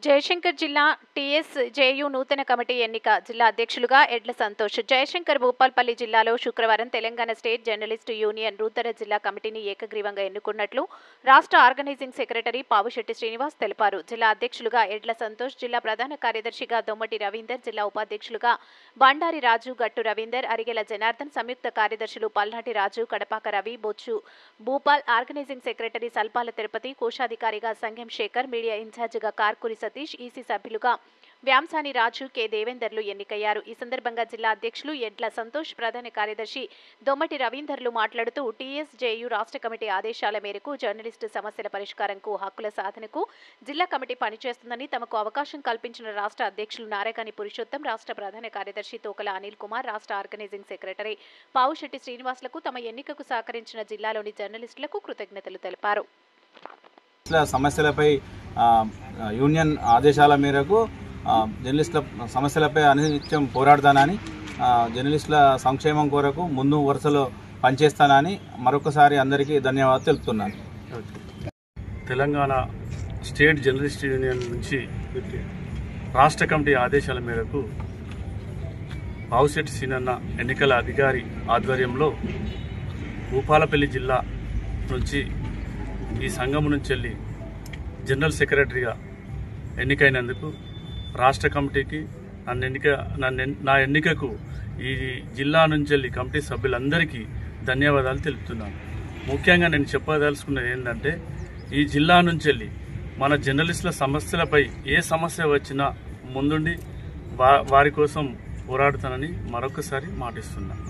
జయశంకర్ జిల్లా టీఎస్జేయు నూతన కమిటీ ఎన్నిక. జిల్లా అధ్యక్షులుగా ఎడ్ల సంతోష్. జయశంకర్ భూపాల్పల్లి జిల్లాలో శుక్రవారం తెలంగాణ స్టేట్ జర్నలిస్టు యూనియన్ నూతన జిల్లా కమిటీని ఏకగ్రీవంగా ఎన్నుకున్నట్లు రాష్ట్ర ఆర్గనైజింగ్ సెక్రటరీ పావుశెట్టి శ్రీనివాస్ తెలిపారు. జిల్లా అధ్యక్షులుగా ఎడ్ల సంతోష్, జిల్లా ప్రధాన కార్యదర్శిగా దొమ్మటి రవీందర్, జిల్లా ఉపాధ్యక్షులుగా బండారి రాజు, గట్టు రవీందర్, అరిగెల జనార్దన్, సంయుక్త కార్యదర్శులు పల్నాటి రాజు, కడపాక రవి, బొచ్చు భూపాల్, ఆర్గనైజింగ్ సెక్రటరీ సల్పాల తిరుపతి, కోశాధికారిగా సంగం శేఖర్, మీడియా ఇన్ఛార్జిగా కార్కూరి సతీష్, ఈసీ సభ్యులుగా వ్యాంసాని రాజు, కె దేవేందర్లు ఎన్నికయ్యారు. ఈ సందర్భంగా జిల్లా అధ్యక్షులు ఎడ్ల సంతోష్, ప్రధాన కార్యదర్శి దొమ్మటి రవీందర్లు మాట్లాడుతూ టీఎస్జేయు రాష్ట్ర కమిటీ ఆదేశాల మేరకు జర్నలిస్టు సమస్యల పరిష్కారంకు, హక్కుల సాధనకు జిల్లా కమిటీ పనిచేస్తుందని, తమకు అవకాశం కల్పించిన రాష్ట్ర అధ్యక్షులు నారకాని పురుషోత్తం, రాష్ట్ర ప్రధాన కార్యదర్శి తోకల అనిల్ కుమార్, రాష్ట్ర ఆర్గనైజింగ్ సెక్రటరీ పావుశెట్టి శ్రీనివాసులకు తమ ఎన్నికకు సహకరించిన జిల్లాలోని జర్నలిస్టులకు కృతజ్ఞతలు తెలిపారు. సమస్యలపై యూనియన్ ఆదేశాల మేరకు జర్నలిస్టుల సమస్యలపై అనిత్యం పోరాడతానని, జర్నలిస్టుల సంక్షేమం కొరకు ముందు వరుసలో పనిచేస్తానని మరొకసారి అందరికీ ధన్యవాదాలు తెలుపుతున్నాను. తెలంగాణ స్టేట్ జర్నలిస్ట్ యూనియన్ నుంచి రాష్ట్ర కమిటీ ఆదేశాల మేరకు పావుశెట్టి సీనన్న ఎన్నికల అధికారి ఆధ్వర్యంలో భూపాలపల్లి జిల్లా నుంచి ఈ సంఘం నుంచి వెళ్ళి జనరల్ సెక్రటరీగా ఎన్నికైనందుకు రాష్ట్ర కమిటీకి నా ఎన్నికకు ఈ జిల్లా నుంచి వెళ్ళి కమిటీ సభ్యులందరికీ ధన్యవాదాలు తెలుపుతున్నాను. ముఖ్యంగా నేను చెప్పదలుచుకున్నది ఏంటంటే, ఈ జిల్లా నుంచి వెళ్ళి మన జర్నలిస్టుల సమస్యలపై ఏ సమస్య వచ్చినా ముందుండి వారి కోసం పోరాడుతానని మరొకసారి మాటిస్తున్నాను.